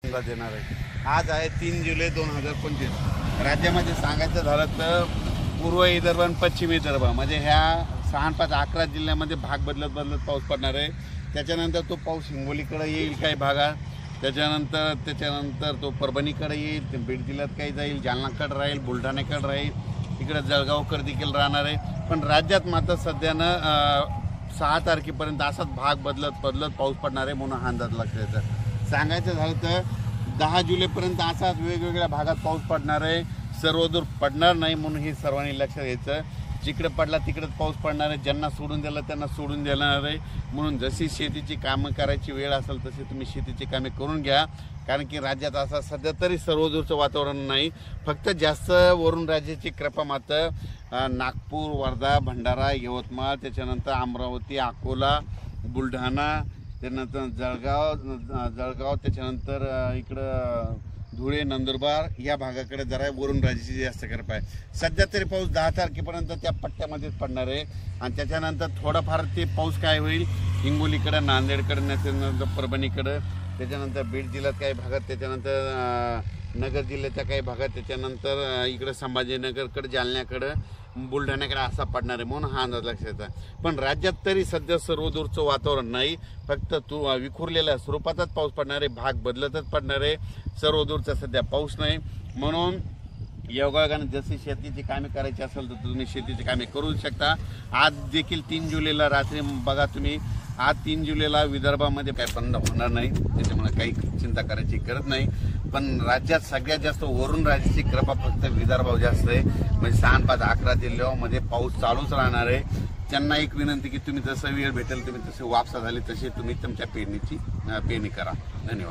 अंदाज देणार आहे। आज आहे 3 जुलै 2025। राज्यामध्ये सांगायचं झालं तर पूर्व विदर्भ आणि पश्चिम विदर्भ म्हणजे ह्या 6, 5, 11 जिल्ह्यामध्ये भाग बदलत पाऊस पडणार आहे। त्याच्यानंतर तो पाऊस हिंगोलीकडे येईल काही भागात, त्याच्यानंतर तो परभणीकडे येईल, बीड जिल्ह्यात काही जाईल, जालनाकडे राहील, बुलढाण्याकडे राहील, इकडे जळगावकडे देखील राहणार आहे। पण राज्यात मात्र सध्यानं 6 तारखेपर्यंत असाच भाग बदलत पाऊस पडणार आहे म्हणून हा अंदाज लागतो। सांगायचं झालं तर 10 जुलैपर्यंत असाच वेगवेगळ्या भागात पाऊस पडणार आहे, सर्वदूर पडणार नाही म्हणून हे सर्वांनी लक्षात घ्यायचं। जिकडे पडला तिकडेच पाऊस पडणार आहे, ज्यांना सोडून दिलं त्यांना सोडून देणार आहे। म्हणून जशी शेतीची कामं करायची वेळ असेल तशी तुम्ही शेतीची कामे करून घ्या, कारण की राज्यात असं सध्या तरी सर्वदूरचं वातावरण नाही, फक्त जास्त वरून राज्याची कृपा मात्र नागपूर, वर्धा, भंडारा, यवतमाळ, त्याच्यानंतर अमरावती, अकोला, बुलढाणा, त्यानंतर जळगाव, त्याच्यानंतर इकडं धुळे, नंदुरबार या भागाकडे जरा वरून राज्याची जास्त कृपा आहे। सध्या तरी पाऊस 10 तारखेपर्यंत त्या पट्ट्यामध्येच पडणार आहे आणि त्याच्यानंतर थोडाफार ते पाऊस काय होईल हिंगोलीकडे, नांदेडकडे, त्याच्यानंतर परभणीकडे, त्याच्यानंतर बीड जिल्ह्यात काही भागात, त्याच्यानंतर नगर जिल्ह्याच्या काही भागात, त्याच्यानंतर इकडे संभाजीनगरकडे, जालन्याकडे, बुलढाण्याकडे असा पडणार आहे म्हणून हा अंदाज लक्षात आहे। पण राज्यात तरी सध्या सर्वदूरचं वातावरण नाही, फक्त विखुरलेल्या स्वरूपातच पाऊस पडणार आहे, भाग बदलतच पडणार आहे, सर्वदूरचा सध्या पाऊस नाही। म्हणून योगायोगाने जशी शेतीची कामे करायची असेल तर तुम्ही शेतीची कामे करू शकता। आज देखील 3 जुलैला रात्री बघा तुम्ही, आज 3 जुलैला विदर्भामध्ये काय बंद होणार नाही, त्याच्यामुळे काही चिंता करायची गरज नाही। पण राज्यात सगळ्यात जास्त वरून राज्याची कृपा फक्त विदर्भावर जास्त आहे, म्हणजे 6, 5, 11 जिल्ह्यामध्ये पाऊस चालूच राहणार आहे। त्यांना एक विनंती की तुम्ही जसं वेळ भेटेल तुम्ही तसे वापसा झाली तशी तुम्ही तुमच्या पेरणी करा। धन्यवाद।